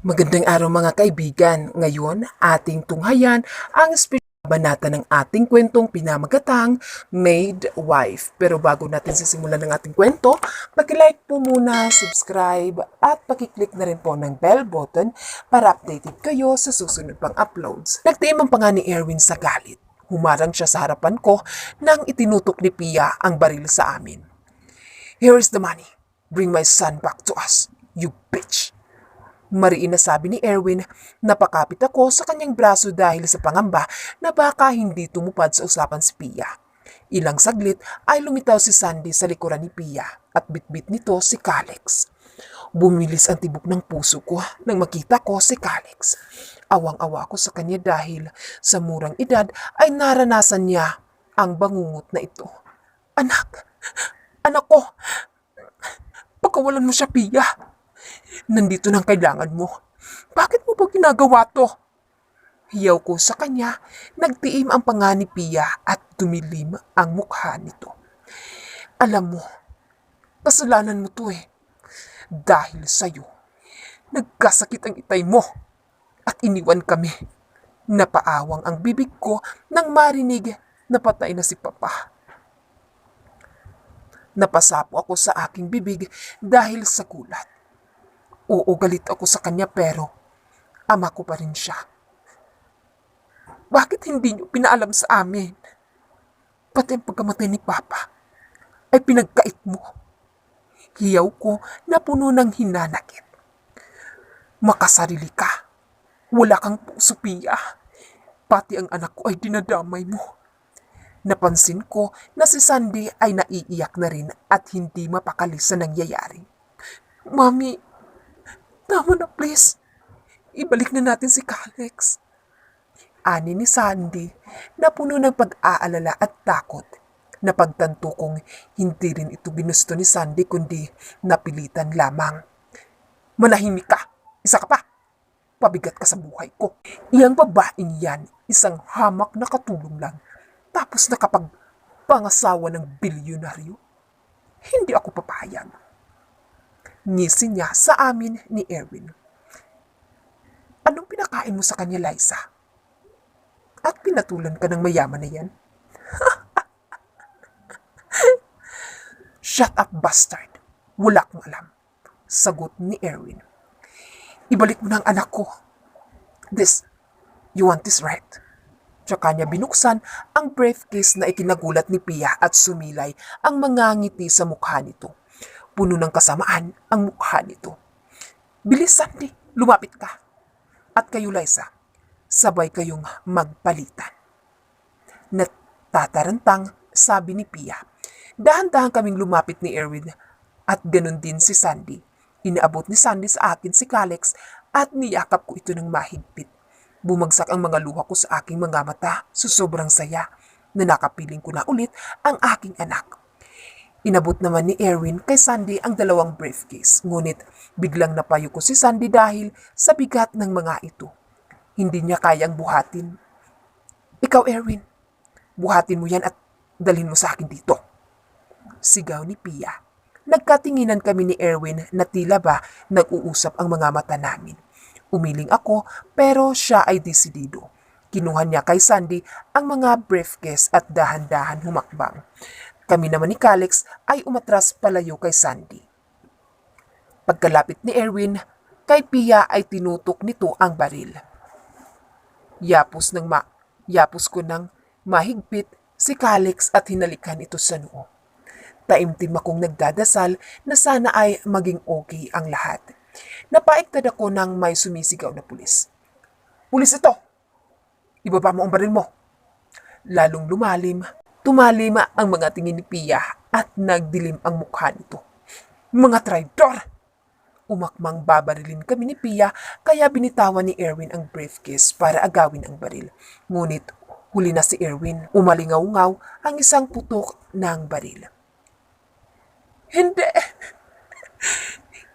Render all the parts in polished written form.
Magandang araw mga kaibigan. Ngayon, ating tunghayan ang espesyal na banata ng ating kwentong pinamagatang Maid Wife. Pero bago natin sisimulan ng ating kwento, paki-like po muna, subscribe at paki-click na rin po ng bell button para updated kayo sa susunod pang uploads. Nagtiim ang panga ni Erwin sa galit. Humarang siya sa harapan ko nang itinutok ni Pia ang baril sa amin. "Here is the money. Bring my son back to us, you bitch!" Mariin na sabi ni Erwin. Napakapit ako sa kanyang braso dahil sa pangamba na baka hindi tumupad sa usapan si Pia. Ilang saglit ay lumitaw si Sandy sa likuran ni Pia at bitbit nito si Calix. Bumilis ang tibok ng puso ko nang makita ko si Calix. Awang-awa ko sa kanya dahil sa murang edad ay naranasan niya ang bangungot na ito. "Anak! Anak ko! Pakawalan mo siya, Pia! Nandito nang kailangan mo. Bakit mo ba ginagawa to?" Hiyaw ko sa kanya. Nagtiim ang panga ni Pia at dumilim ang mukha nito. "Alam mo, kasalanan mo to eh. Dahil sa'yo, nagkasakit ang itay mo at iniwan kami." Napaawang ang bibig ko nang marinig na patay na si Papa. Napasapo ako sa aking bibig dahil sa gulat. Oo, galit ako sa kanya pero ama ko pa rin siya. Bakit hindi niyo pinaalam sa amin? Pati ang pagkamatay ni Papa ay pinagkait mo. Hiyaw ko na puno ng hinanakit. Makasarili ka. Wala kang puso, Pia. Pati ang anak ko ay dinadamay mo. Napansin ko na si Sandy ay naiiyak na rin at hindi mapakali sa nangyayari. "Mami, tama na please. Ibalik na natin si Calix." Ani ni Sandy na puno ng pag-aalala at takot. Napagtanto kong hindi rin ito ginusto ni Sandy kundi napilitan lamang. "Manahimik ka. Isa ka pa. Pabigat ka sa buhay ko. Iyang babaeng yan, isang hamak na katulong lang. Tapos nakapagpangasawa ng bilyonaryo. Hindi ako papayag." Ngisi niya sa amin ni Erwin. "Anong pinakain mo sa kanya, Liza? At pinatulan ka ng mayaman na yan?" "Shut up, bastard. Wala akong alam," sagot ni Erwin. "Ibalik mo na ang anak ko. You want this right?" Tsaka niya binuksan ang briefcase na ikinagulat ni Pia at sumilay ang mga ngiti sa mukha nito. Puno ng kasamaan ang mukha nito. "Bilis, Sandy. Lumapit ka. At kayo, Liza, sabay kayong magpalitan." Natatarantang sabi ni Pia. Dahan-dahan kaming lumapit ni Erwin at ganun din si Sandy. Inaabot ni Sandy sa akin si Calix at niyakap ko ito ng mahigpit. Bumagsak ang mga luha ko sa aking mga mata sa sobrang saya na nakapiling ko na ulit ang aking anak. Inabot naman ni Erwin kay Sandy ang dalawang briefcase, ngunit biglang napayo ko si Sandy dahil sa bigat ng mga ito. Hindi niya kayang buhatin. "Ikaw, Erwin, buhatin mo yan at dalhin mo sa akin dito," sigaw ni Pia. Nagkatinginan kami ni Erwin na tila ba nag-uusap ang mga mata namin. Umiling ako pero siya ay desidido. Kinuha niya kay Sandy ang mga briefcase at dahan-dahan humakbang. Kami naman ni Calix ay umatras palayo kay Sandy. Pagkalapit ni Erwin, kay Pia ay tinutok nito ang baril. Yapos ko ng mahigpit si Calix at hinalikan ito sa noo. Taimtim akong nagdadasal na sana ay maging okay ang lahat. Napaiktad ako nang may sumisigaw na pulis. "Pulis ito! Ibaba mo ang baril mo!" Lalong tumalim ang mga tingin ni Pia at nagdilim ang mukha nito. "Mga traidor!" Umakmang babarilin kami ni Pia kaya binitawan ni Erwin ang briefcase para agawin ang baril. Ngunit huli na si Erwin. Umalingaw-ngaw ang isang putok ng baril. "Hindi!"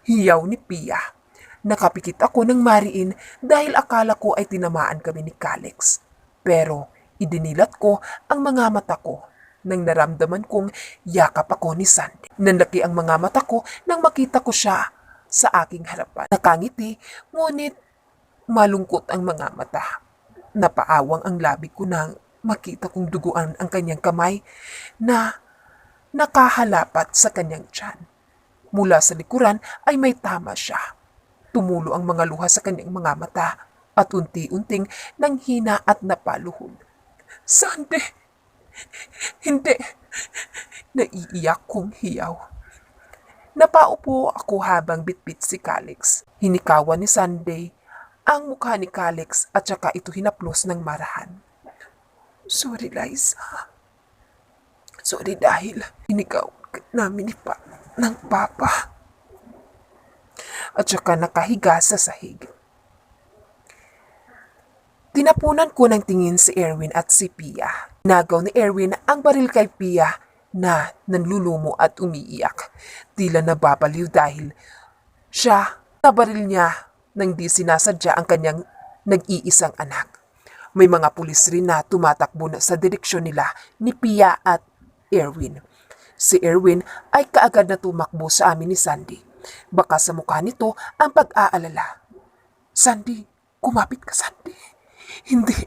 Hiyaw ni Pia. Nakapikit ako ng mariin dahil akala ko ay tinamaan kami ni Calix. Pero idinilat ko ang mga mata ko nang naramdaman kong yakap ako ni Sandy. Nanlaki ang mga mata ko nang makita ko siya sa aking harapan. Nakangiti, ngunit malungkot ang mga mata. Napaawang ang labi ko nang makita kong duguan ang kanyang kamay na nakahalapat sa kanyang tiyan. Mula sa likuran ay may tama siya. Tumulo ang mga luha sa kanyang mga mata at unti-unting nanghina at napaluhod. Sandy! Hindi! Naiiyak kong hiyaw. Napaupo ako habang bitbit si Calix. Hinikawan ni Sunday ang mukha ni Calix at saka ito hinaplos ng marahan. Sorry, Liza. Sorry dahil hinikaw namin ng papa. At saka nakahiga sa sahig. Tinapunan ko ng tingin si Erwin at si Pia. Nagaw ni Erwin ang baril kay Pia na nanlulumo at umiiyak. Tila nababaliw dahil siya nabaril niya nang di sinasadya ang kanyang nag-iisang anak. May mga pulis rin na tumatakbo na sa direksyon nila ni Pia at Erwin. Si Erwin ay kaagad na tumakbo sa amin ni Sandy. Baka sa mukha nito ang pag-aalala. Sandy, kumapit ka, Sandy. Hindi.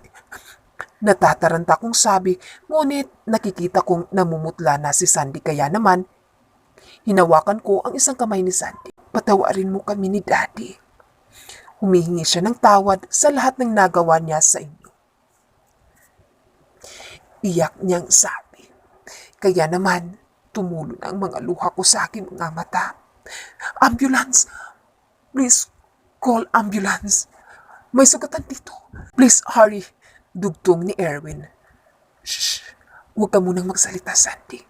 Natataranta kong sabi, ngunit nakikita kong namumutla na si Sandy kaya naman, hinawakan ko ang isang kamay ni Sandy. Patawarin mo kami ni Daddy. Humihingi siya ng tawad sa lahat ng nagawa niya sa inyo. Iyak niyang sabi. Kaya naman, tumulo na ang mga luha ko sa aking mga mata. Ambulance! Please, call ambulance. May sugatan dito. Please, hurry. Dugtong ni Erwin. Shh! Huwag ka munang magsalita, Sandy.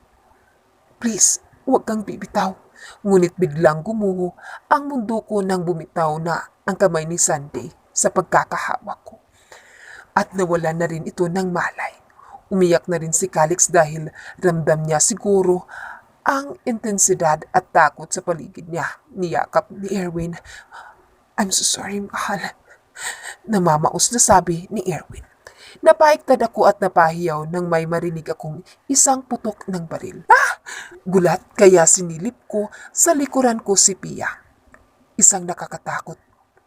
Please, huwag kang bibitaw. Ngunit biglang gumuho ang mundo ko nang bumitaw na ang kamay ni Sandy sa pagkakahawak ko. At nawala na rin ito ng malay. Umiyak na rin si Calix dahil ramdam niya siguro ang intensidad at takot sa paligid niya. Niyakap ni Erwin. I'm so sorry, mahal. Namamaos na sabi ni Erwin. Napaiktad ako at napahiyaw nang may marinig akong isang putok ng baril. Gulat kaya sinilip ko sa likuran ko si Pia. Isang nakakatakot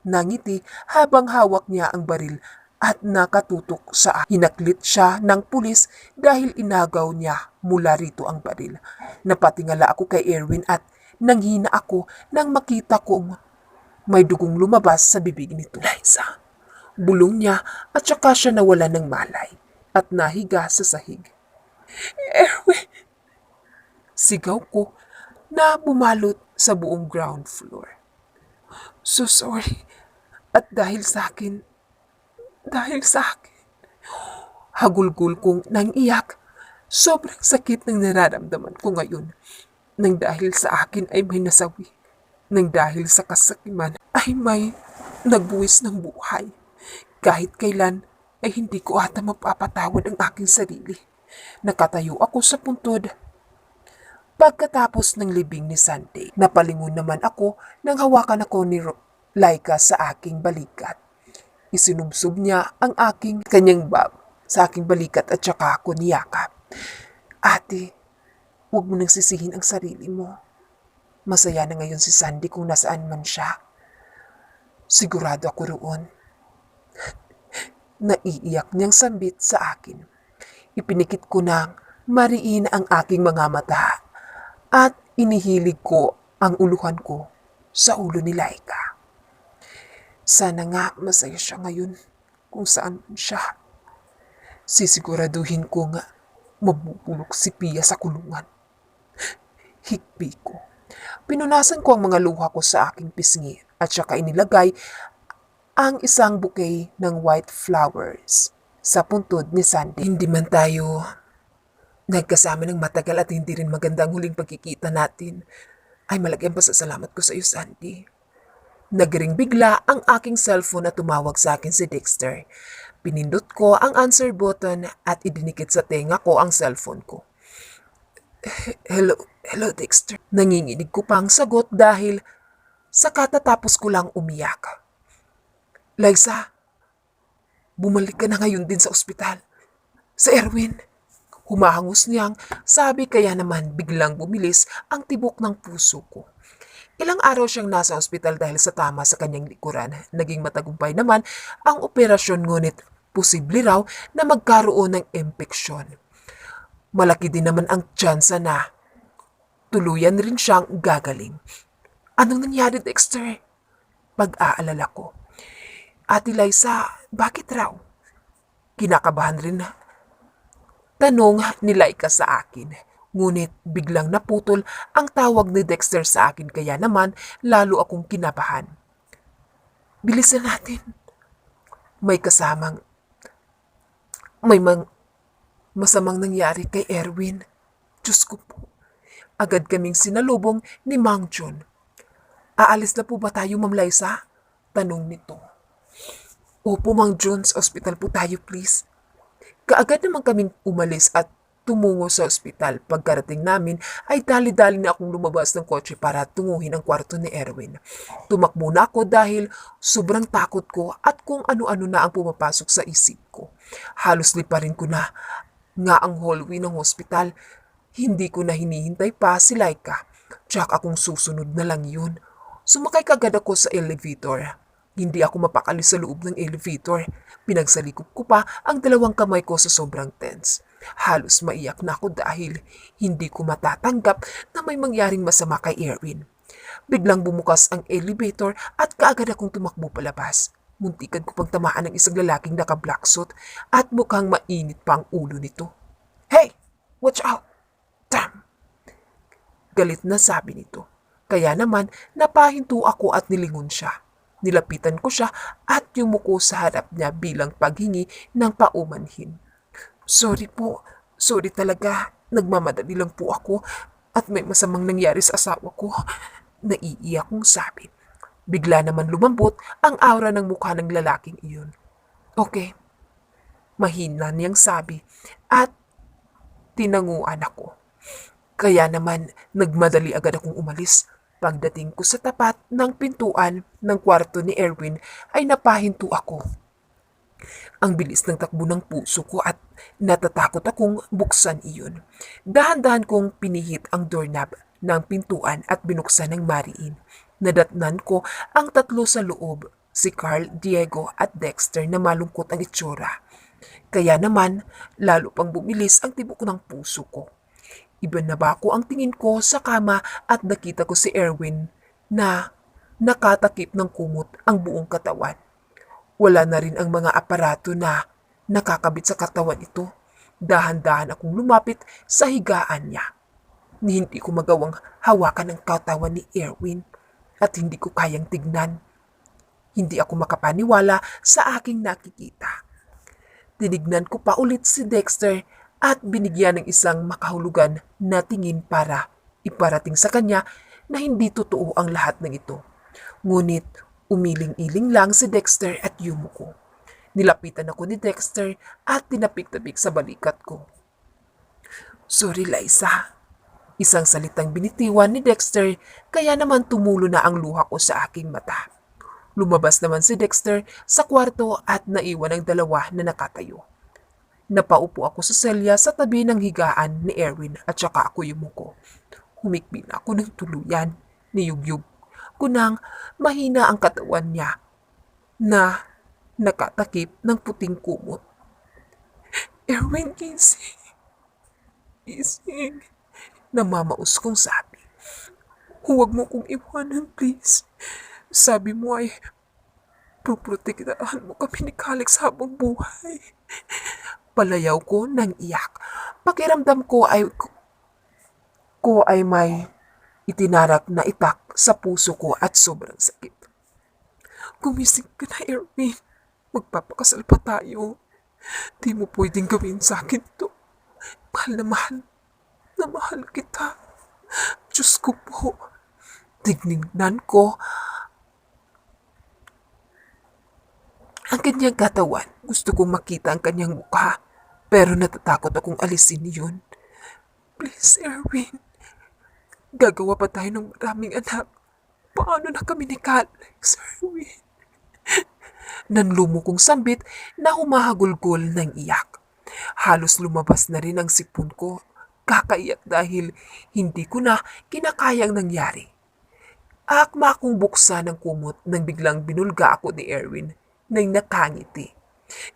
na ngiti habang hawak niya ang baril at nakatutok sa akin. Hinaklit siya ng pulis dahil inagaw niya mula rito ang baril. Napatingala ako kay Erwin at nanghina ako nang makita kong may dugong lumabas sa bibig nito. Liza! Bulong niya at saka siya nawala ng malay at nahiga sa sahig. Erwin! Sigaw ko na bumalot sa buong ground floor. So sorry. At dahil sa akin. Hagulgul kong nang iyak. Sobrang sakit ng nararamdaman ko ngayon. Nang dahil sa akin ay may nasawi. Nang dahil sa kasakiman ay may nagbuwis ng buhay. Kahit kailan ay hindi ko ata mapapatawad ang aking sarili. Nakatayo ako sa puntod. Pagkatapos ng libing ni Sandy, napalingon naman ako nang hawakan ako ni Laika sa aking balikat. Isinubsob niya ang kanyang bag sa aking balikat at saka ako niyakap. Ate, huwag mo nang sisihin ang sarili mo. Masaya na ngayon si Sandy kung nasaan man siya. Sigurado ako roon. Naiiyak niyang sambit sa akin. Ipinikit ko nang mariin ang aking mga mata at inihilig ko ang uluhan ko sa ulo ni Laika. Sana nga masaya siya ngayon kung saan man siya. Sisiguraduhin ko nga mabubulok si Pia sa kulungan. Hikbi ko. Pinunasan ko ang mga luha ko sa aking pisngi at saka inilagay ang isang bouquet ng white flowers sa puntod ni Sandy. Hindi man tayo nagkasama ng matagal at hindi rin maganda ang huling pagkikita natin, ay malaki ang pasasalamat ko sa iyo, Sandy. Nagring bigla ang aking cellphone at tumawag sa akin si Dexter. Pinindot ko ang answer button at idinikit sa tenga ko ang cellphone ko. Hello Dexter. Nanginginig ko pang sagot dahil sa katatapos ko lang umiyak. Liza, bumalik ka na ngayon din sa ospital. Sa Erwin. Humahangos niyang sabi kaya naman biglang bumilis ang tibok ng puso ko. Ilang araw siyang nasa ospital dahil sa tama sa kanyang likuran. Naging matagumpay naman ang operasyon ngunit posible raw na magkaroon ng impeksyon. Malaki din naman ang tsansa na tuluyan rin siyang gagaling. Anong nangyari, Dexter? Pag-aalala ko. Ate Liza, bakit raw? Kinakabahan rin na tanong ni Laika sa akin. Ngunit biglang naputol ang tawag ni Dexter sa akin kaya naman lalo akong kinabahan. Bilisan natin. May kasamang, may masamang nangyari kay Erwin. Diyos ko po. Agad kaming sinalubong ni Mang John. Aalis na po ba tayo, Ma'am Liza? Tanong nito. Opo, Mang John, sa ospital po tayo, please. Kaagad naman kaming umalis at tumungo sa ospital. Pagkarating namin ay dali-dali na akong lumabas ng kotse para tunguhin ang kwarto ni Erwin. Tumakbo na ako dahil sobrang takot ko at kung ano-ano na ang pumapasok sa isip ko. Halos liparin ko na nga ang hallway ng hospital. Hindi ko na hinihintay pa si Laika. Tsak akong susunod na lang yun. Sumakay kagad ako sa elevator. Hindi ako mapakali sa loob ng elevator. Pinagsalikop ko pa ang dalawang kamay ko sa sobrang tense. Halos maiyak na ako dahil hindi ko matatanggap na may mangyaring masama kay Erwin. Biglang bumukas ang elevator at kaagad akong tumakbo palabas. Muntikan ko pang tamaan ng isang lalaking naka-black suit at mukhang mainit pa ang ulo nito. Hey! Watch out! Damn! Galit na sabi nito. Kaya naman napahinto ako at nilingon siya. Nilapitan ko siya at yumuko sa harap niya bilang paghingi ng paumanhin. Sorry po, sorry talaga. Nagmamadali lang po ako at may masamang nangyari sa asawa ko. Naiiyak kong sabi. Bigla naman lumambot ang aura ng mukha ng lalaking iyon. Okay, mahina niyang sabi at tinanguan ako. Kaya naman nagmadali agad akong umalis. Pagdating ko sa tapat ng pintuan ng kwarto ni Erwin ay napahinto ako. Ang bilis ng takbo ng puso ko at natatakot akong buksan iyon. Dahan-dahan kong pinihit ang doorknob ng pintuan at binuksan ng mariin. Nadatnan ko ang tatlo sa loob, si Carl, Diego at Dexter na malungkot ang itsura. Kaya naman, lalo pang bumilis ang tibok ng puso ko. Ibinaba ko ang tingin ko sa kama at nakita ko si Erwin na nakatakip ng kumot ang buong katawan. Wala na rin ang mga aparato na nakakabit sa katawan ito. Dahan-dahan akong lumapit sa higaan niya. Hindi ko magawang hawakan ang katawan ni Erwin at hindi ko kayang tignan. Hindi ako makapaniwala sa aking nakikita. Tinignan ko pa ulit si Dexter at binigyan ng isang makahulugan na tingin para iparating sa kanya na hindi totoo ang lahat ng ito. Ngunit umiling-iling lang si Dexter at yumuko. Nilapitan ako ni Dexter at tinapik-tapik sa balikat ko. Sorry, Liza. Isang salitang binitiwan ni Dexter kaya naman tumulo na ang luha ko sa aking mata. Lumabas naman si Dexter sa kwarto at naiwan ang dalawa na nakatayo. Napaupo ako sa selya sa tabi ng higaan ni Erwin at saka ako yumuko. Humikbi na ako ng tuluyan. Niyugyug ko nang mahina ang katawan niya na nakatakip ng puting kumot. Erwin, gising. Gising. Namamaos kong sabi. Huwag mo kong iwanan, please. Sabi mo ay puprotektahan mo kami ni Calix habang buhay. Palayaw ko ng iyak. Pakiramdam ko ay may itinarak na itak sa puso ko at sobrang sakit. Gumising ka na, Erwin. Magpapakasal pa tayo. Di mo pwedeng gawin sa akin to. Mahal na mahal. Na mahal kita. Diyos ko po. Tinignan ko ang kanyang katawan. Gusto kong makita ang kanyang mukha. Pero natatakot akong alisin yun. Please, Erwin. Gagawa pa tayo ng maraming anak. Paano na kami ni Calix, Erwin? Nanlumo kong sambit na humahagulgol ng iyak. Halos lumabas na rin ang sipon ko. Kakaiyak dahil hindi ko na kinakayang nangyari. Akma akong buksan ng kumot nang biglang binulga ako ni Erwin nang nakangiti.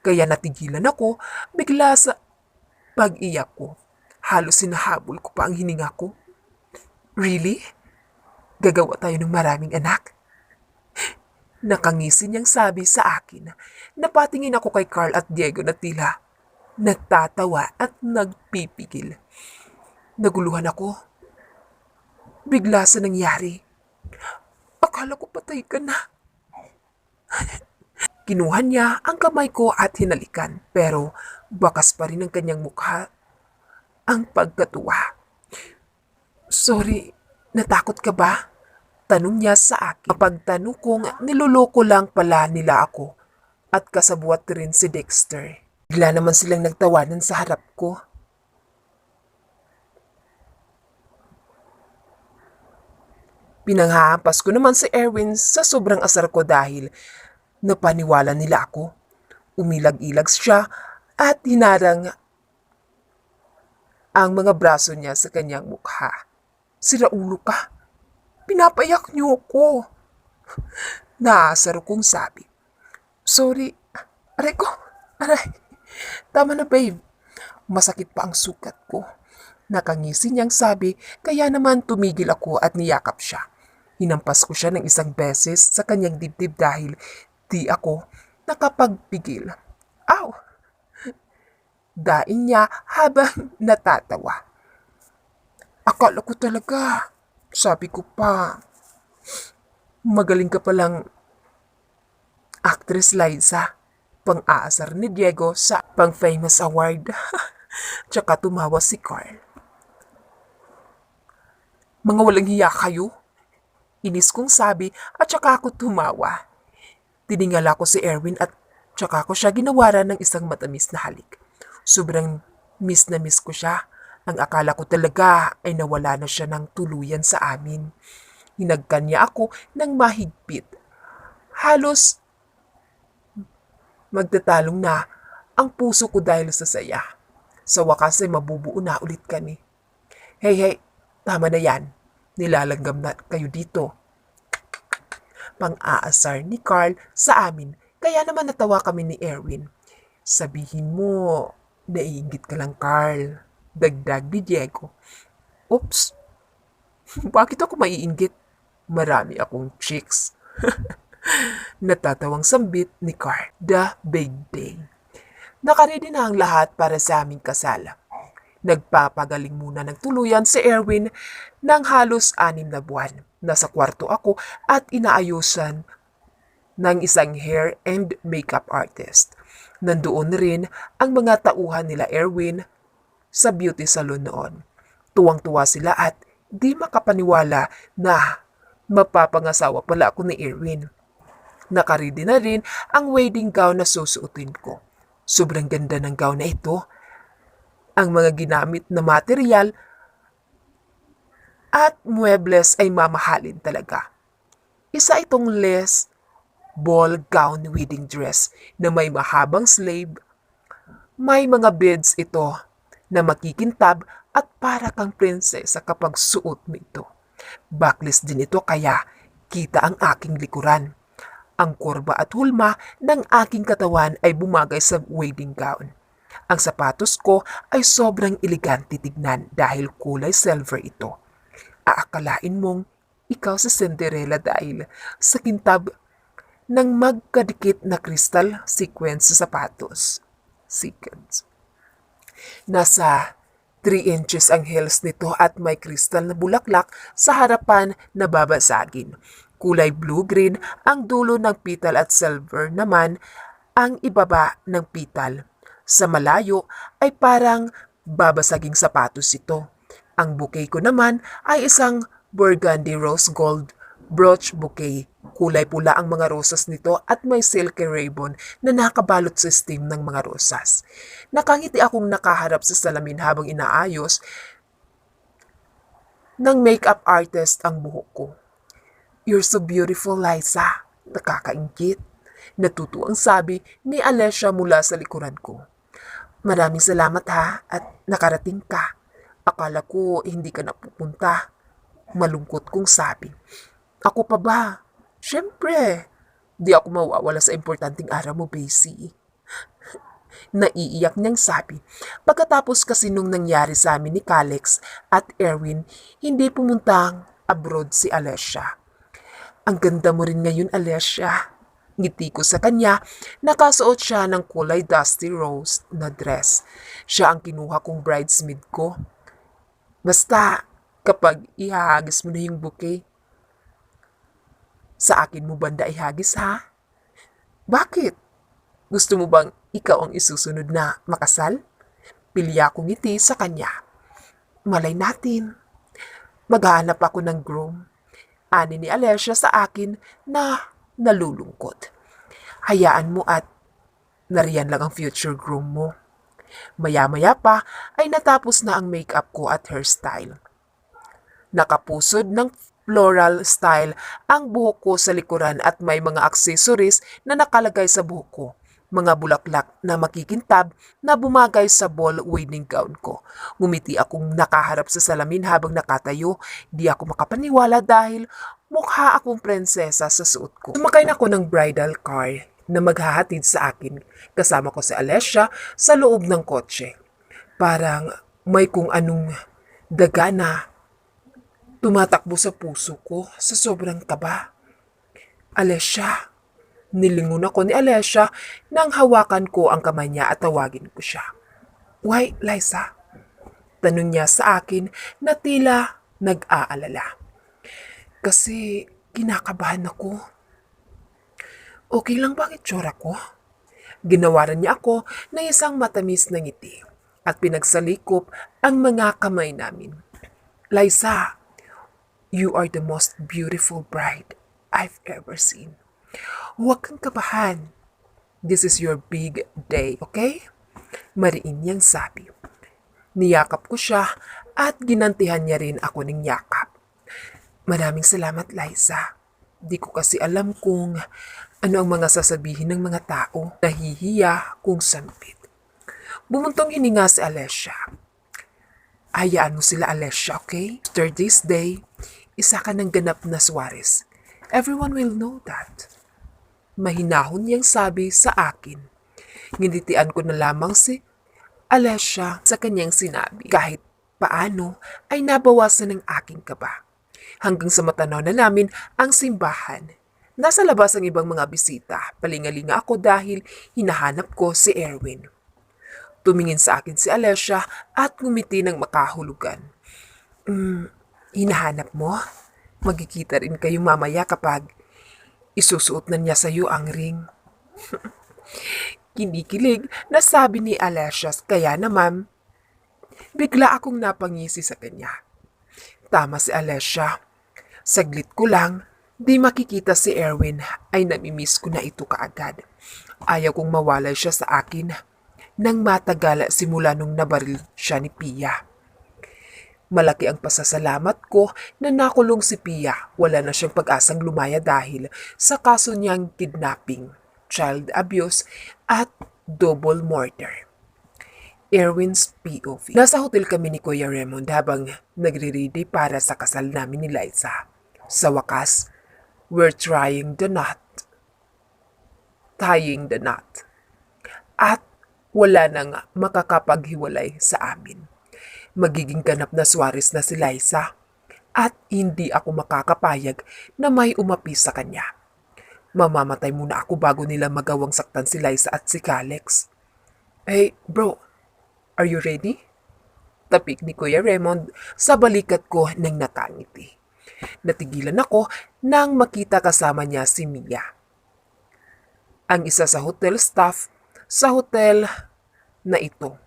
Kaya natigilan ako bigla sa pag-iyak ko. Halos sinahabol ko pa ang hininga ko. Really? Gagawa tayo ng maraming anak? Nakangisi niyang sabi sa akin. Napatingin ako kay Carl at Diego na tila nagtatawa at nagpipigil. Naguluhan ako. Bigla sa nangyari. Akala ko patay ka na. Kinuha niya ang kamay ko at hinalikan pero bakas pa rin ang kanyang mukha ang pagkatuwa. Sorry, natakot ka ba? Tanong niya sa akin. Pagtanong kong niloloko lang pala nila ako at kasabwat rin si Dexter. Bigla naman silang nagtawanan sa harap ko. Pinanghahampas ko naman si Erwin sa sobrang asar ko dahil napaniwala nila ako. Umilag-ilag siya at hinarang ang mga braso niya sa kanyang mukha. Siraulo ka. Pinapayak niyo ko. Naasar kong sabi. Sorry. Aray ko. Aray. Tama na babe. Masakit pa ang sukat ko. Nakangisi niyang sabi kaya naman tumigil ako at niyakap siya. Hinampas ko siya ng isang beses sa kanyang dibdib dahil di ako nakapagpigil. Aw! Daing niya habang natatawa. Akala ko talaga. Sabi ko pa, magaling ka palang actress Liza. Pang-aasar ni Diego sa pang-famous award. Tsaka tumawa si Carl. Mga walang hiya kayo? Inis kong sabi at tsaka ako tumawa. Tiningala ko si Erwin at tsaka ko siya ginawaran ng isang matamis na halik. Sobrang miss na miss ko siya. Ang akala ko talaga ay nawala na siya ng tuluyan sa amin. Hinagkan niya ako ng mahigpit. Halos magtatalong na ang puso ko dahil sa saya. Sa wakas ay mabubuo na ulit kami. Hey, tama na yan. Nilalanggam na kayo dito. Pang-aasar ni Carl sa amin, kaya naman natawa kami ni Erwin. Sabihin mo, naiinggit ka lang Carl. Dagdag ni Diego. Oops, bakit ako maiinggit? Marami akong chicks. Natatawang sambit ni Carl. The big day. Nakaredy na ang lahat para sa aming kasal. Nagpapagaling muna ng tuluyan si Erwin ng halos 6 na buwan. Nasa kwarto ako at inaayusan ng isang hair and makeup artist. Nandoon rin ang mga tauhan nila Erwin sa beauty salon noon. Tuwang-tuwa sila at di makapaniwala na mapapangasawa pala ako ni Erwin. Nakaredy na rin ang wedding gown na susuotin ko. Sobrang ganda ng gown na ito. Ang mga ginamit na material at muebles ay mamahalin talaga. Isa itong lace ball gown wedding dress na may mahabang sleeve. May mga beads ito na makikintab at para kang prinsesa kapag suot mo ito. Backless din ito kaya kita ang aking likuran. Ang kurba at hulma ng aking katawan ay bumagay sa wedding gown. Ang sapatos ko ay sobrang elegante tignan dahil kulay silver ito. Aakalain mong ikaw si Cinderella dahil sa kintab ng magkadikit na crystal sequence sa sapatos. Sequence. Nasa 3 inches ang heels nito at may crystal na bulaklak sa harapan na babasagin. Kulay blue-green ang dulo ng petal at silver naman ang ibaba ng petal. Sa malayo ay parang babasaging sapatos ito. Ang bouquet ko naman ay isang burgundy rose gold brooch bouquet. Kulay pula ang mga rosas nito at may silky ribbon na nakabalot sa stem ng mga rosas. Nakangiti akong nakaharap sa salamin habang inaayos ng makeup artist ang buhok ko. You're so beautiful, Liza. Nakakaingit. Natutuwang sabi ni Alessia mula sa likuran ko. Maraming salamat ha at nakarating ka. Akala ko hindi ka napupunta. Malungkot kong sabi. Ako pa ba? Siyempre, di ako mawawala sa importanteng araw mo, Basie. Naiiyak niyang sabi. Pagkatapos kasi nung nangyari sa amin ni Calex at Erwin, hindi pumuntang abroad si Alessia. Ang ganda mo rin ngayon, Alessia. Ngiti ko sa kanya, nakasuot siya ng kulay dusty rose na dress. Siya ang kinuha kong bridesmaid ko. Basta, kapag ihahagis mo na yung bouquet, sa akin mo banda ihagis ha? Bakit? Gusto mo bang ikaw ang isusunod na makasal? Pilya kong ngiti sa kanya. Malay natin. Maghahanap ako ng groom. Ani ni Alessia sa akin na nalulungkot. Hayaan mo at nariyan lang ang future groom mo. Maya-maya pa ay natapos na ang makeup ko at hairstyle. Nakapusod ng floral style ang buhok ko sa likuran at may mga accessories na nakalagay sa buhok ko. Mga bulaklak na makikintab na bumagay sa ball wedding gown ko. Ngumiti akong nakaharap sa salamin habang nakatayo. Di ako makapaniwala dahil mukha akong prinsesa sa suot ko. Sumakay na ako ng bridal car na maghahatid sa akin. Kasama ko si Alessia sa loob ng kotse. Parang may kung anong daga na tumatakbo sa puso ko sa sobrang kaba. Alessia. Nilingon ako ni Alessia nang hawakan ko ang kamay niya at tawagin ko siya. Why, Liza? Tanong niya sa akin na tila nag-aalala. Kasi kinakabahan ako. Okay lang ba ang itsura ko? Ginawaran niya ako ng isang matamis na ngiti at pinagsalikop ang mga kamay namin. Liza, you are the most beautiful bride I've ever seen. Huwag kang kabahan. This is your big day, okay? Mariin niyang sabi. Niyakap ko siya at ginantihan niya rin ako ng yakap. Maraming salamat, Liza. Di ko kasi alam kung ano ang mga sasabihin ng mga tao. Nahihiya kung sampit. Bumuntong hininga si Alessia. Hayaan mo sila, Alessia, okay? After this day, isa ka ng ganap na Suarez. Everyone will know that. Mahinahon niyang sabi sa akin. Nginitian ko na lamang si Alessia sa kanyang sinabi. Kahit paano ay nabawasan ng aking kaba. Hanggang sa matanaw na namin ang simbahan. Nasa labas ang ibang mga bisita. Palingalinga ako dahil hinahanap ko si Erwin. Tumingin sa akin si Alessia at ngumiti ng makahulugan. Hinahanap mo? Magkikita rin kayo mamaya kapag isusuot na niya sa iyo ang ring. Kinikilig na sabi ni Alessia, kaya naman bigla akong napangisi sa kanya. Tama si Alessia. Saglit ko lang, di makikita si Erwin ay namimiss ko na ito kaagad. Ayaw kong mawalay siya sa akin nang matagal simula nung nabaril siya ni Pia. Malaki ang pasasalamat ko na nakulong si Pia. Wala na siyang pag-asang lumaya dahil sa kaso niyang kidnapping, child abuse at double murder. Erwin's POV. Nasa hotel kami ni Kuya Raymond habang nagre-ready para sa kasal namin ni Liza. Sa wakas, we're tying the knot. At wala nang makakapaghiwalay sa amin. Magiging ganap na Suarez na si Liza at hindi ako makakapayag na may umapi sa kanya. Mamamatay muna ako bago nila magawang saktan si Liza at si Calex. Hey, bro, are you ready? Tapik ni Kuya Raymond sa balikat ko nang nakangiti. Natigilan ako nang makita kasama niya si Mia. Ang isa sa hotel staff sa hotel na ito.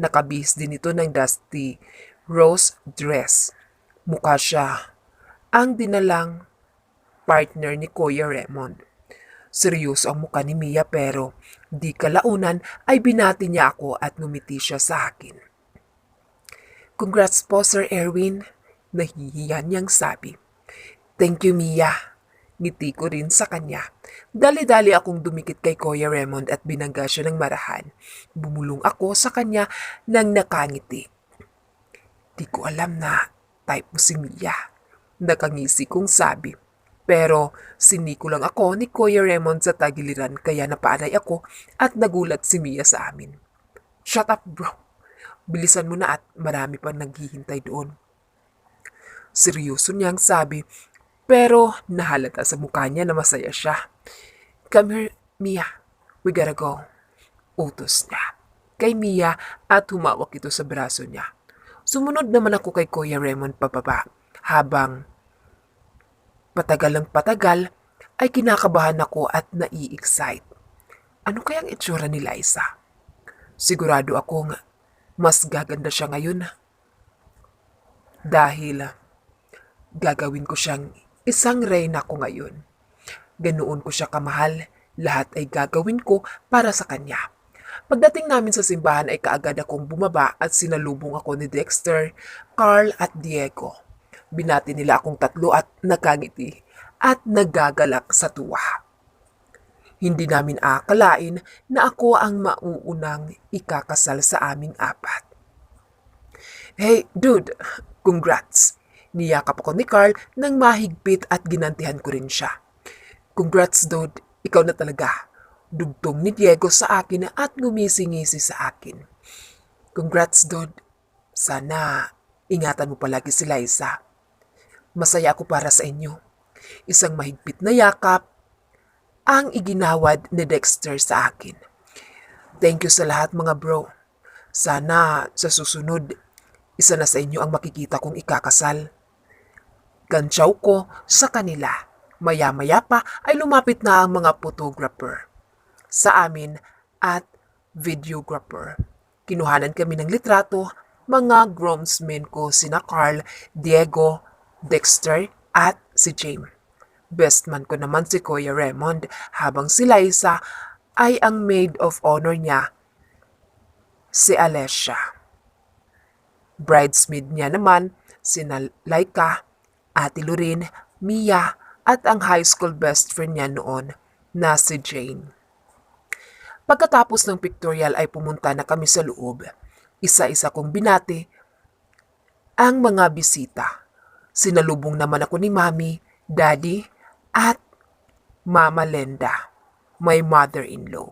Nakabihis din ito ng dusty rose dress. Mukha siya ang dinalang partner ni Kuya Raymond. Seryoso ang mukha ni Mia pero di kalaunan ay binati niya ako at ngumiti siya sa akin. Congrats po, Sir Erwin. Nahihiyan niyang sabi. Thank you, Mia. Ngiti ko rin sa kanya. Dali-dali akong dumikit kay Kuya Raymond at binangga siya ng marahan. Bumulong ako sa kanya nang nakangiti. Di ko alam na type mo si Mia. Nakangisi kong sabi. Pero siniko lang ako ni Kuya Raymond sa tagiliran kaya napaanay ako at nagulat si Mia sa amin. Shut up bro, bilisan mo na at marami pa naghihintay doon. Seryoso niyang sabi pero nahalata sa mukha niya na masaya siya. Come here, Mia. We gotta go. Utos niya kay Mia at humawak ito sa braso niya. Sumunod naman ako kay Kuya Raymond pababa habang patagal ng patagal ay kinakabahan ako at nai-excite. Ano kayang itsura ni Liza? Sigurado akong mas gaganda siya ngayon dahil gagawin ko siyang isang reyna ko ngayon. Ganoon ko siya kamahal, lahat ay gagawin ko para sa kanya. Pagdating namin sa simbahan ay kaagad akong bumaba at sinalubong ako ni Dexter, Carl at Diego. Binati nila akong tatlo at nakangiti at nagagalak sa tuwa. Hindi namin akalain na ako ang mauunang ikakasal sa aming apat. Hey, dude, congrats! Niyakap ako ni Carl nang mahigpit at ginantihan ko rin siya. Congrats, dude, ikaw na talaga. Dugtong ni Diego sa akin at ngumisi-ngisi sa akin. Congrats, dude. Sana ingatan mo palagi si Liza. Masaya ako para sa inyo. Isang mahigpit na yakap ang iginawad ni Dexter sa akin. Thank you sa lahat mga bro. Sana sa susunod, isa na sa inyo ang makikita kong ikakasal. Gantsaw ko sa kanila. Maya-maya pa ay lumapit na ang mga photographer sa amin at videographer. Kinuhanan kami ng litrato, mga groomsmen ko sina Carl, Diego, Dexter at si James. Best man ko naman si Kuya Raymond habang si Liza ay ang maid of honor niya, si Alessia. Bridesmaid niya naman sina Laika, Ate Lorin, Mia at ang high school best friend niya noon na si Jane. Pagkatapos ng pictorial ay pumunta na kami sa loob. Isa-isa kong binati ang mga bisita. Sinalubong naman ako ni Mami, Daddy at Mama Lenda, my mother-in-law.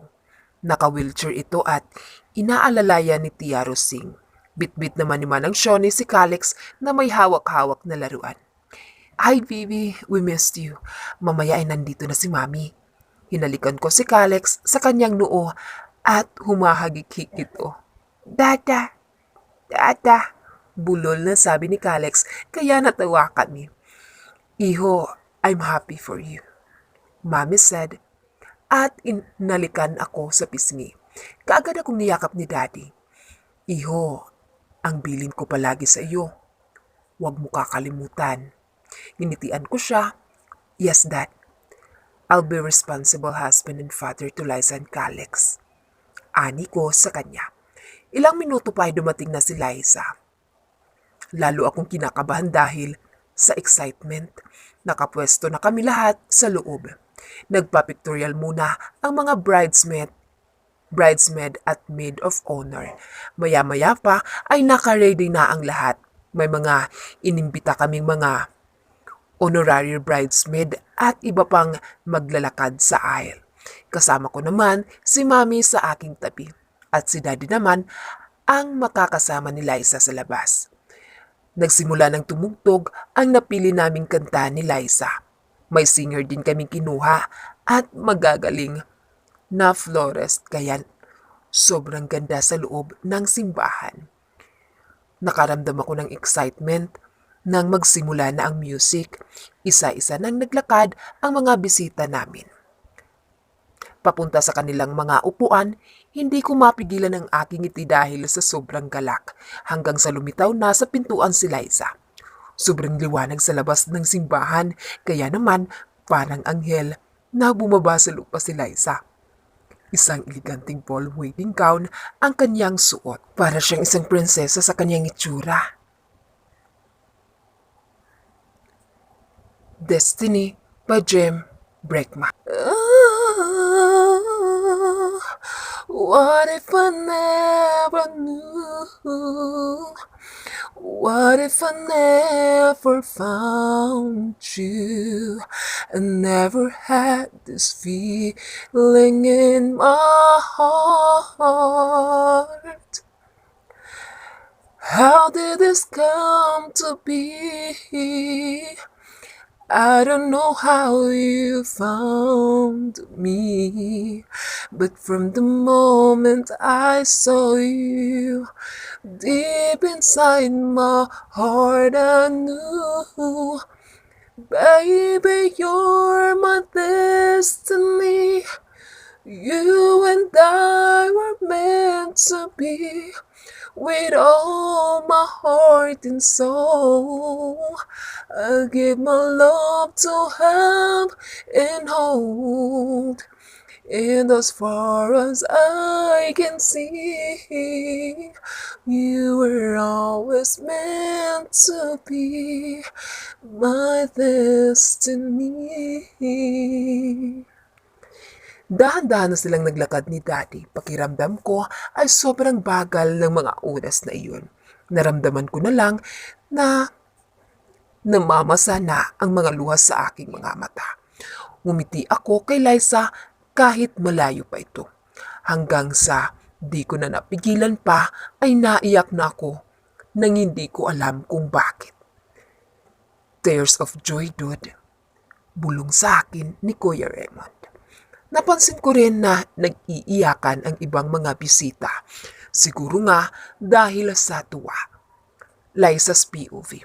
Naka-wheelchair ito at inaalalayan ni Tia Rosing. Bitbit naman ni Manang Shoni si Calix na may hawak-hawak na laruan. Hi, baby, we missed you. Mamaya ay nandito na si Mami. Hinalikan ko si Calix sa kanyang noo at humahagik-hik ito. Dada, dada, bulol na sabi ni Calix kaya natawa kami. Iho, I'm happy for you, Mami said at inalikan ako sa pisngi. Kaagad akong niyakap ni Daddy. Iho, ang bilin ko palagi sa iyo. Huwag mo kakalimutan. Ninitian ko siya. Yes, Dad. I'll be responsible husband and father to Liza and Calix. Ani ko sa kanya. Ilang minuto pa ay dumating na si Liza. Lalo akong kinakabahan dahil sa excitement. Nakapwesto na kami lahat sa loob. Nagpa-pictorial muna ang mga bridesmaid at maid of honor. Maya-maya pa ay naka-ready na ang lahat. May mga inimbita kaming mga honorary bridesmaid at iba pang maglalakad sa aisle. Kasama ko naman si Mami sa aking tabi at si Daddy naman ang makakasama ni Liza sa labas. Nagsimula ng tumugtog ang napili naming kanta ni Liza. May singer din kaming kinuha at magagaling na florist kaya sobrang ganda sa loob ng simbahan. Nakaramdam ako ng excitement nang magsimula na ang music. Isa-isa nang naglakad ang mga bisita namin. Papunta sa kanilang mga upuan, hindi ko mapigilan ang aking ngiti dahil sa sobrang galak hanggang sa lumitaw na sa pintuan si Liza. Sobrang liwanag sa labas ng simbahan kaya naman parang anghel na bumaba sa lupa si Liza. Isang eleganting ball wedding gown ang kanyang suot. Para siyang isang prinsesa sa kanyang itsura. Destiny by Jem Brekma. What if I never knew? What if I never found you? I never had this feeling in my heart. How did this come to be? I don't know how you found me, but from the moment I saw you, deep inside my heart I knew, baby, you're my destiny. You and I were meant to be. With all my heart and soul, I give my love to have and hold. And as far as I can see, you were always meant to be my destiny. Dahan-dahan na silang naglakad ni Daddy. Pakiramdam ko ay sobrang bagal ng mga oras na iyon. Naramdaman ko na lang na namamasa na ang mga luha sa aking mga mata. Ngumiti ako kay Liza kahit malayo pa ito. Hanggang sa di ko na napigilan pa ay naiyak na ako nang hindi ko alam kung bakit. Tears of joy, dude. Bulong sa akin ni Kuya Raymond. Napansin ko rin na nag-iiyakan ang ibang mga bisita. Siguro nga dahil sa tuwa. Liza's POV.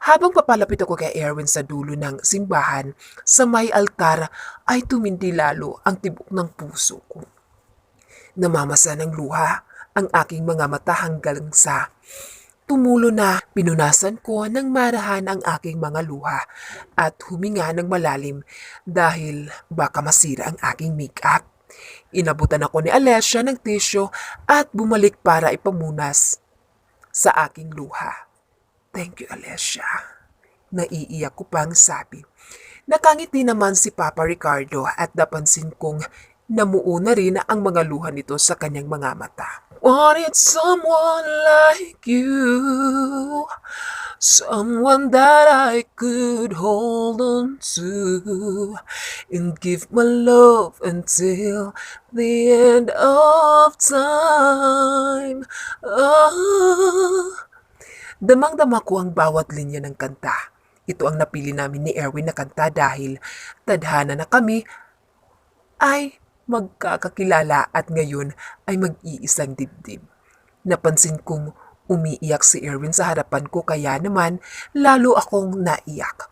Habang papalapit ako kay Erwin sa dulo ng simbahan, sa may altar ay tumindi lalo ang tibok ng puso ko. Namamasa ng luha ang aking mga mata hanggang sa tumulo na pinunasan ko ng marahan ang aking mga luha at huminga ng malalim dahil baka masira ang aking makeup. Inabutan ako ni Alessia ng tissue at bumalik para ipamunas sa aking luha. Thank you, Alessia. Naiiyak ko pang sabi. Nakangiti naman si Papa Ricardo at napansin kong namuo na rin ang mga luha nito sa kanyang mga mata. Wanted someone like you, someone that I could hold on to and give my love until the end of time. Damang-dama ko ang bawat linya ng kanta. Ito ang napili namin ni Erwin na kanta dahil tadhana na kami ay magkakakilala at ngayon ay mag-iisang dibdib. Napansin kong umiiyak si Erwin sa harapan ko kaya naman lalo akong naiyak.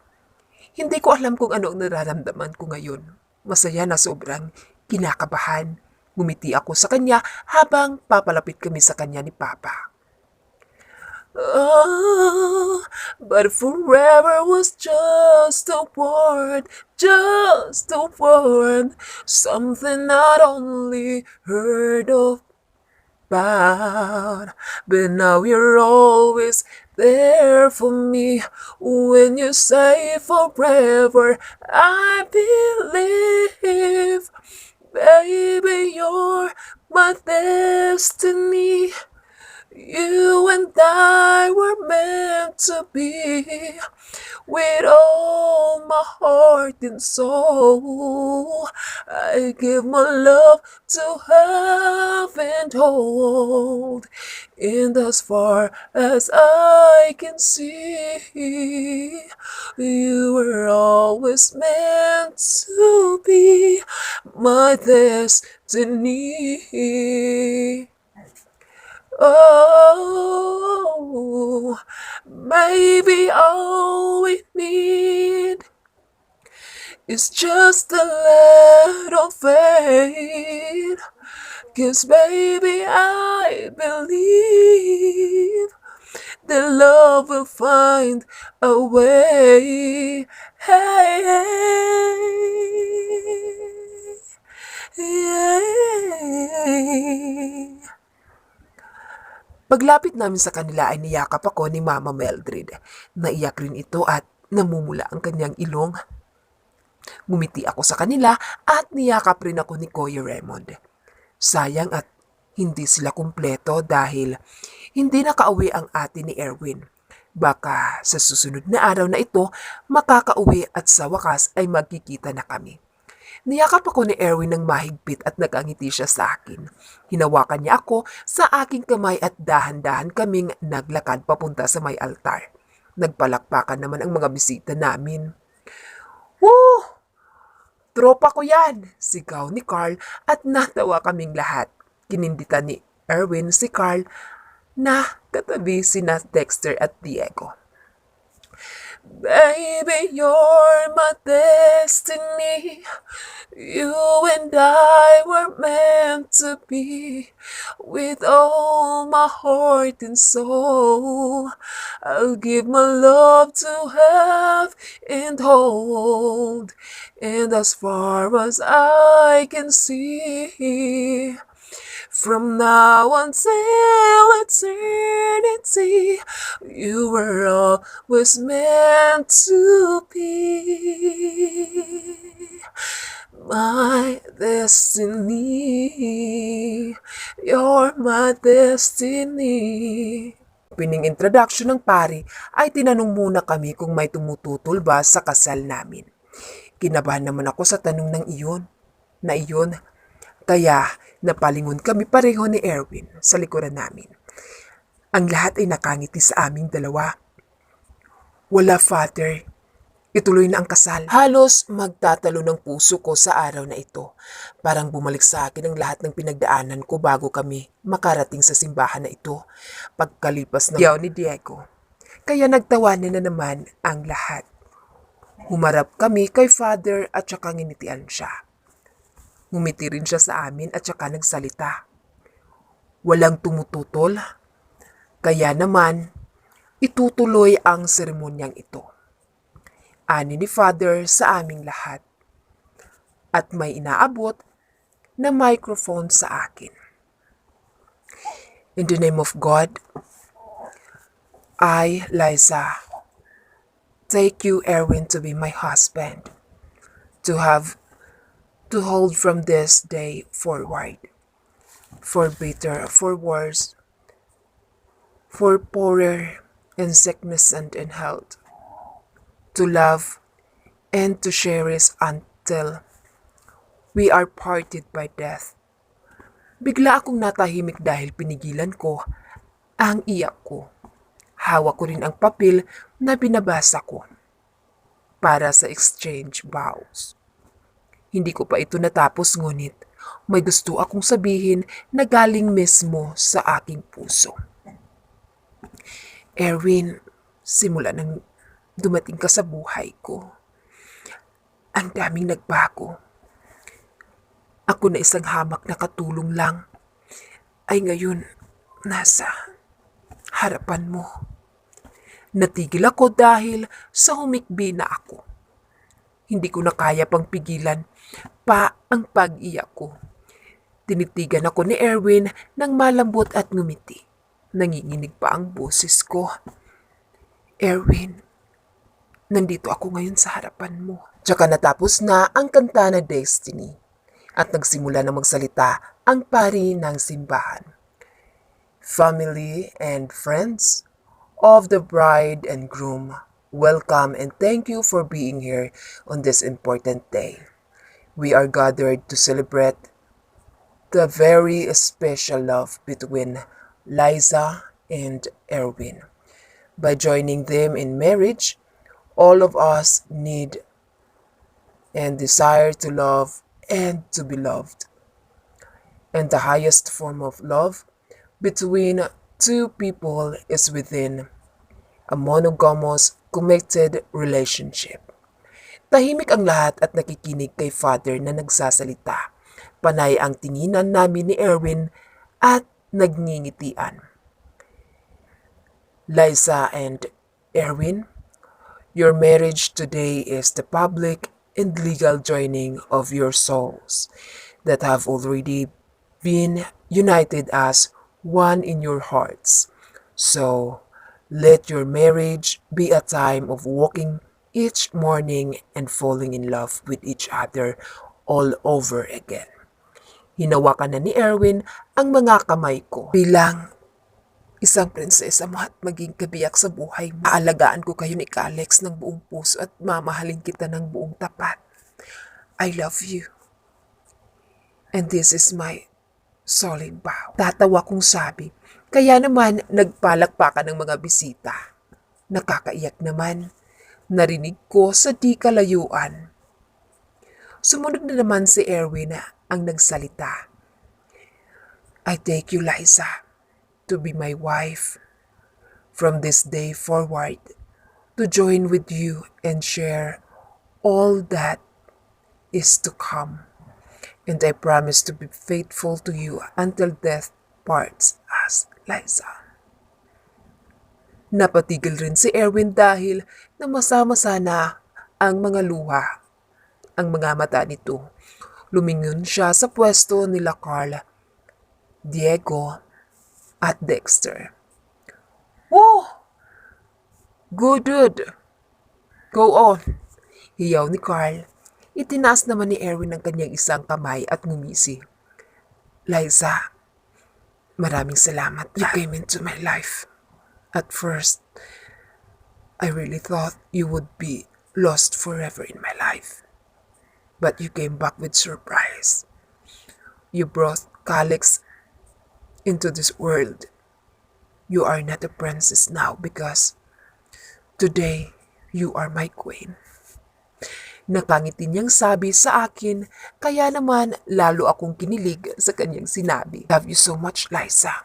Hindi ko alam kung ano ang nararamdaman ko ngayon. Masaya na sobrang kinakabahan. Ngumiti ako sa kanya habang papalapit kami sa kanya ni Papa. Oh, but forever was just a word, something I'd only heard about. But now you're always there for me. When you say forever, I believe, baby, you're my destiny. You and I were meant to be. With all my heart and soul, I give my love to have and hold. And as far as I can see, you were always meant to be my destiny. Oh, maybe all we need is just a little faith. 'Cause baby, I believe that love will find a way. Hey, hey. Paglapit namin sa kanila ay niyakap ako ni Mama Mildred. Naiyak rin ito at namumula ang kanyang ilong. Ngumiti ako sa kanila at niyakap rin ako ni Kuya Raymond. Sayang at hindi sila kumpleto dahil hindi nakauwi ang ate ni Erwin. Baka sa susunod na araw na ito, makakauwi at sa wakas ay magkikita na kami. Niyakap ako ni Erwin ng mahigpit at nagangiti siya sa akin. Hinawakan niya ako sa aking kamay at dahan-dahan kaming naglakad papunta sa may altar. Nagpalakpakan naman ang mga bisita namin. Woo! Tropa ko yan! Sigaw ni Carl at natawa kaming lahat. Kininditan ni Erwin si Carl na katabi sina Dexter at Diego. Baby, you're my destiny. You and I were meant to be. With all my heart and soul, I'll give my love to have and hold. And as far as I can see, from now until eternity, you were always meant to be my destiny. You're my destiny. Pining introduction ng pari ay tinanong muna kami kung may tumututol ba sa kasal namin. Kinabahan naman ako sa tanong ng iyon. Kaya napalingon kami pareho ni Erwin sa likuran namin. Ang lahat ay nakangiti sa aming dalawa. Wala, Father. Ituloy na ang kasal. Halos magtatalo ng puso ko sa araw na ito. Parang bumalik sa akin ang lahat ng pinagdaanan ko bago kami makarating sa simbahan na ito. Pagkalipas ng yaw ni Diego. Kaya nagtawanan na naman ang lahat. Humarap kami kay Father at saka nginitian siya. Ngumiti rin siya sa amin at saka nagsalita. Walang tumututol, kaya naman itutuloy ang seremonyang ito. Ani ni Father sa aming lahat. At may inaabot na microphone sa akin. In the name of God, I, Liza, take you, Erwin, to be my husband, to hold from this day forward, for better, for worse, for poorer, in sickness and in health, to love and to cherish until we are parted by death. Bigla akong natahimik dahil pinigilan ko ang iyak ko. Hawak ko rin ang papel na binabasa ko para sa exchange vows. Hindi ko pa ito natapos ngunit may gusto akong sabihin na galing mismo sa aking puso. Erwin, simula nang dumating ka sa buhay ko, ang daming nagbago. Ako na isang hamak na katulong lang ay ngayon nasa harapan mo. Natigil ako dahil sa humikbi na ako. Hindi ko na kaya pang pigilan pa ang pag-iyak ko. Tinitigan ako ni Erwin ng malambot at ngumiti. Nanginginig pa ang boses ko. Erwin, nandito ako ngayon sa harapan mo. Tsaka natapos na ang kanta na Destiny at nagsimula na magsalita ang pari ng simbahan. Family and friends of the bride and groom, welcome and thank you for being here on this important day. We are gathered to celebrate the very special love between Liza and Erwin. By joining them in marriage, all of us need and desire to love and to be loved. And the highest form of love between two people is within a monogamous, committed relationship. Tahimik ang lahat at nakikinig kay Father na nagsasalita. Panay ang tinginan namin ni Erwin at nagngingitian. Liza and Erwin, your marriage today is the public and legal joining of your souls that have already been united as one in your hearts. So, let your marriage be a time of walking each morning and falling in love with each other all over again. Hinawakan na ni Erwin ang mga kamay ko bilang isang prinsesa mo at maging kabiyak sa buhay mo. Aalagaan ko kayo ni Alex ng buong puso at mamahalin kita ng buong tapat. I love you. And this is my solemn vow. Tatawa kong sabi. Kaya naman nagpalakpakan ng mga bisita. Nakakaiyak naman. Narinig ko sa di kalayuan. Sumunod na naman si Erwin ang nagsalita. I take you, Liza, to be my wife from this day forward, to join with you and share all that is to come. And I promise to be faithful to you until death parts us, Liza. Napatigil rin si Erwin dahil namasama-masa na ang mga luha, ang mga mata nito. Lumingon siya sa pwesto nila Carl, Diego, at Dexter. Oh! Good. Go on. Hiyaw ni Carl. Itinaas naman ni Erwin ang kanyang isang kamay at ngumisi. Liza, maraming salamat. You came into my life. At first, I really thought you would be lost forever in my life. But you came back with surprise. You brought Alex into this world. You are not a princess now because today you are my queen. Nakangiti niyang sabi sa akin, kaya naman lalo akong kinilig sa kanyang sinabi. Love you so much, Liza.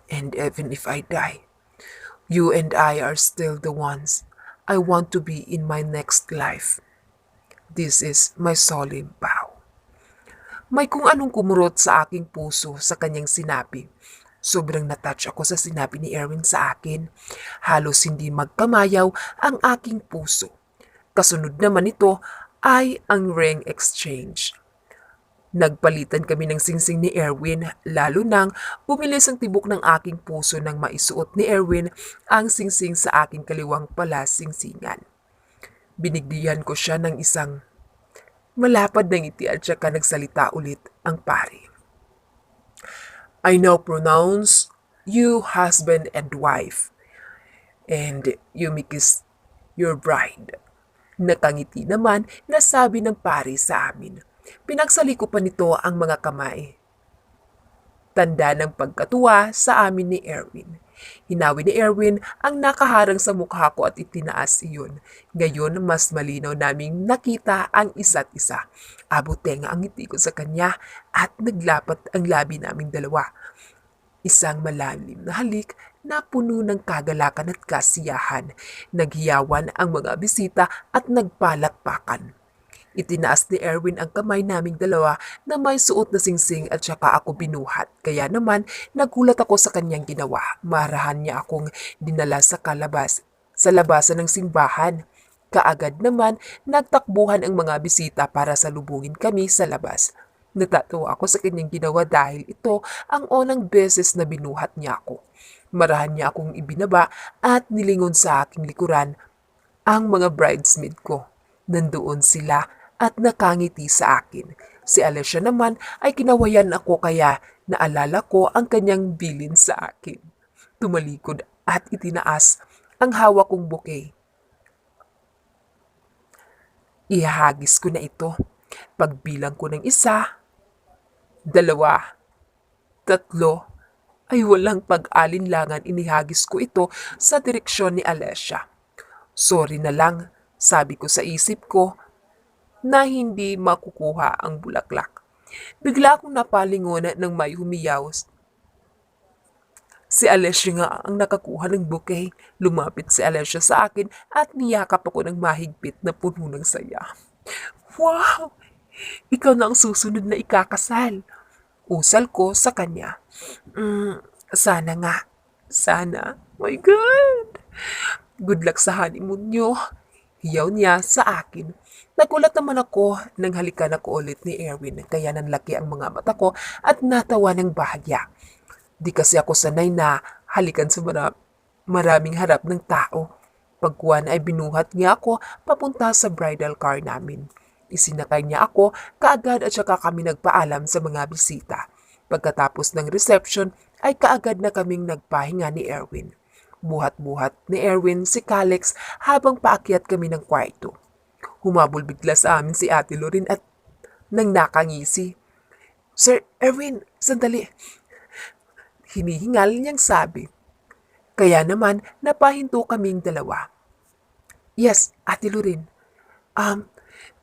And even if I die, you and I are still the ones I want to be in my next life. This is my solemn vow. May kung anong kumurot sa aking puso sa kanyang sinabi. Sobrang natouch ako sa sinabi ni Erwin sa akin. Halos hindi magkamayaw ang aking puso. Kasunod naman ito ay ang ring exchange. Nagpalitan kami ng singsing ni Erwin, lalo nang bumilis ang tibok ng aking puso nang maisuot ni Erwin ang singsing sa aking kaliwang palasingsingan. Binigdihan ko siya ng isang malapad na ngiti at saka nagsalita ulit ang pari. I now pronounce you husband and wife, and you may kiss your bride. Nakangiti naman na sabi ng pari sa amin. Pinagsaliko pa nito ang mga kamay. Tanda ng pagkatuwa sa amin ni Erwin. Hinawi ni Erwin ang nakaharang sa mukha ko at itinaas iyon. Ngayon mas malinaw naming nakita ang isa't isa. Abot-tenga ang ngiti ko sa kanya at naglapat ang labi naming dalawa. Isang malalim na halik na puno ng kagalakan at kasiyahan. Naghiyawan ang mga bisita at nagpalakpakan. Itinaas ni Erwin ang kamay naming dalawa na may suot na singsing at saka ako binuhat. Kaya naman, nagulat ako sa kanyang ginawa. Marahan niya akong dinala sa labasan ng simbahan. Kaagad naman, nagtakbuhan ang mga bisita para salubungin kami sa labas. Natatawa ako sa kanyang ginawa dahil ito ang unang beses na binuhat niya ako. Marahan niya akong ibinaba at nilingon sa aking likuran ang mga bridesmaid ko. Nandoon sila at nakangiti sa akin. Si Alessia naman ay kinawayan ako kaya naalala ko ang kanyang bilin sa akin. Tumalikod at itinaas ang hawak kong bouquet. Ihahagis ko na ito. Pagbilang ko ng 1, 2, 3, ay walang pag-alinlangan inihagis ko ito sa direksyon ni Alessia. Sorry na lang, sabi ko sa isip ko, na hindi makukuha ang bulaklak. Bigla akong napalingon ng may humiyaw. Si Alessia nga ang nakakuha ng bouquet. Lumapit si Alessia sa akin at niyakap ako ng mahigpit na puno ng saya. Wow! Ikaw na ang susunod na ikakasal. Usal ko sa kanya. Sana nga. Sana. My God! Good luck sa honeymoon nyo. Hiyaw niya sa akin. Nagulat naman ako nang halikan ako ulit ni Erwin kaya nanlaki ang mga mata ko at natawa ng bahagya. Di kasi ako sanay na halikan sa maraming harap ng tao. Pagkuhan ay binuhat niya ako papunta sa bridal car namin. Isinakay niya ako kaagad at saka kami nagpaalam sa mga bisita. Pagkatapos ng reception ay kaagad na kaming nagpahinga ni Erwin. Buhat-buhat ni Erwin si Calix habang paakyat kami ng kwarto. Humabol bigla sa amin si Ate Lorin at nang nakangisi. "Sir Erwin, sandali." Hinihingal niyang sabi. Kaya naman napahinto kaming dalawa. "Yes, Ate Lorin.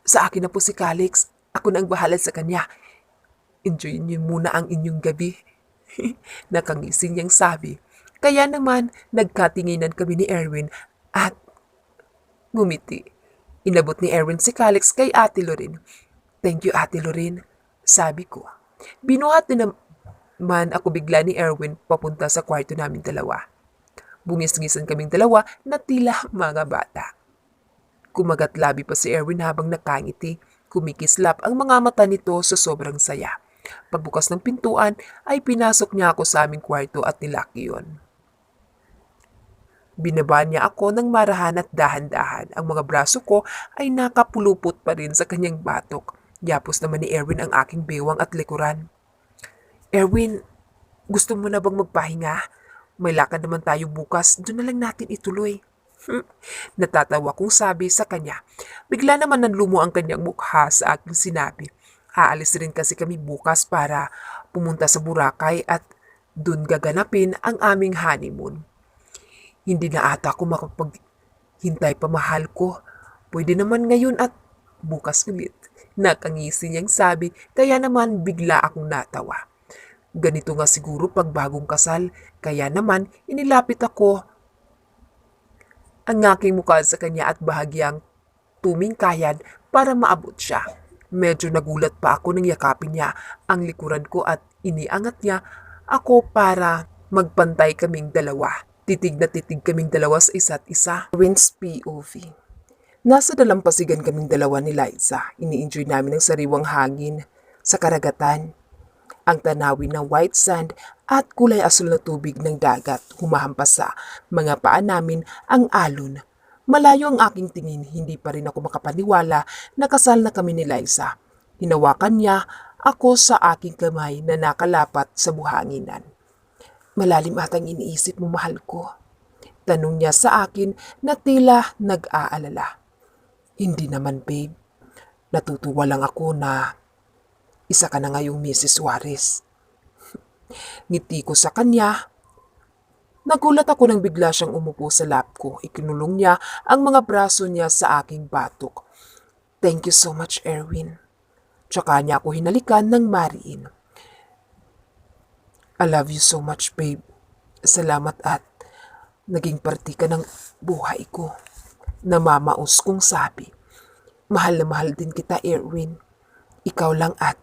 Sa akin na po si Calix. Ako na ang bahala sa kanya. Enjoy niyo muna ang inyong gabi." Nakangising niyang sabi. Kaya naman nagkatinginan kami ni Erwin at ngumiti. Inabot ni Erwin si Calix kay Ate Lorin. "Thank you, Ate Lorin," sabi ko. Binuhat na naman ako bigla ni Erwin papunta sa kwarto namin dalawa. Bumisgisan kaming dalawa na tila mga bata. Kumagat labi pa si Erwin habang nakangiti. Kumikislap ang mga mata nito sa sobrang saya. Pagbukas ng pintuan ay pinasok niya ako sa aming kwarto at nilak yun. Binaba niya ako ng marahan at dahan-dahan. Ang mga braso ko ay nakapulupot pa rin sa kanyang batok. Yapos naman ni Erwin ang aking bewang at likuran. "Erwin, gusto mo na bang magpahinga? May lakad naman tayo bukas, doon na lang natin ituloy." Natatawa kong sabi sa kanya. Bigla naman nanlumo ang kanyang mukha sa aking sinabi. Aalis rin kasi kami bukas para pumunta sa Boracay at doon gaganapin ang aming honeymoon. Hindi na ata ako makapaghintay pa, mahal ko. Pwede naman ngayon at bukas ulit. Nakangisi niyang sabi, kaya naman bigla akong natawa. Ganito nga siguro pag bagong kasal, kaya naman inilapit ako ang aking mukha sa kanya at bahagyang tumingkayan para maabot siya. Medyo nagulat pa ako nang yakapin niya ang likuran ko at iniangat niya ako para magpantay kaming dalawa. Titig na titig kaming dalawa sa isa't isa. Erwin's POV. Nasa dalampasigan kaming dalawa ni Liza. Ini-enjoy namin ang sariwang hangin sa karagatan. Ang tanawin ng white sand at kulay asul na tubig ng dagat humahampas sa mga paa namin ang alon. Malayo ang aking tingin, hindi pa rin ako makapaniwala na kasal na kami ni Liza. Hinawakan niya ako sa aking kamay na nakalapat sa buhanginan. "Malalim atang iniisip mo, mahal ko?" Tanong niya sa akin na tila nag-aalala. "Hindi naman, babe. Natutuwa lang ako na isa ka na ngayong Mrs. Juarez." Ngiti ko sa kanya. Nagulat ako nang bigla siyang umupo sa lap ko. Ikinulong niya ang mga braso niya sa aking batok. "Thank you so much, Erwin." Tsaka niya ako hinalikan ng mariin. "I love you so much, babe. Salamat at naging parte ka ng buhay ko." Namamaos kong sabi. "Mahal na mahal din kita, Erwin. Ikaw lang at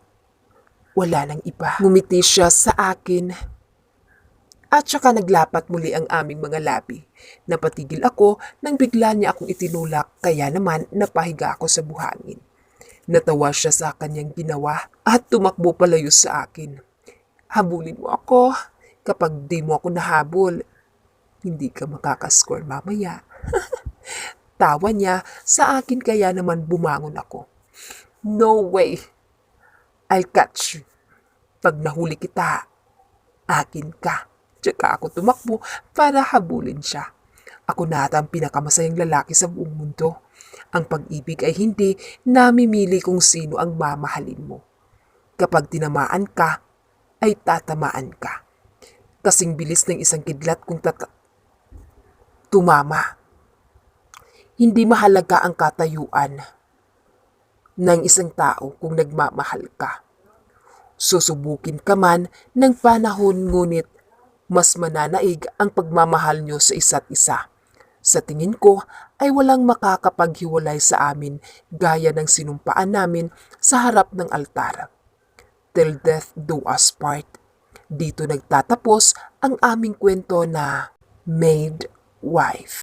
wala nang iba." Ngumiti siya sa akin at saka naglapat muli ang aming mga labi. Napatigil ako nang bigla niya akong itinulak, kaya naman napahiga ako sa buhangin. Natawa siya sa kanyang ginawa at tumakbo palayo sa akin. "Habulin mo ako. Kapag di mo ako nahabol, hindi ka makakascore mamaya." Tawa niya sa akin, kaya naman bumangon ako. "No way. I'll catch you. Pag nahuli kita, akin ka." Tsaka ako tumakbo para habulin siya. Ako na ata ang pinakamasayang lalaki sa buong mundo. Ang pag-ibig ay hindi namimili kung sino ang mamahalin mo. Kapag tinamaan ka, ay tatamaan ka. Kasing bilis ng isang kidlat kung tumama. Hindi mahalaga ang katayuan ng isang tao kung nagmamahal ka. Susubukin ka man ng panahon, ngunit mas mananaig ang pagmamahal nyo sa isa't isa. Sa tingin ko ay walang makakapaghiwalay sa amin gaya ng sinumpaan namin sa harap ng altar. Till death do us part. Dito nagtatapos ang aming kwento na Maid Wife.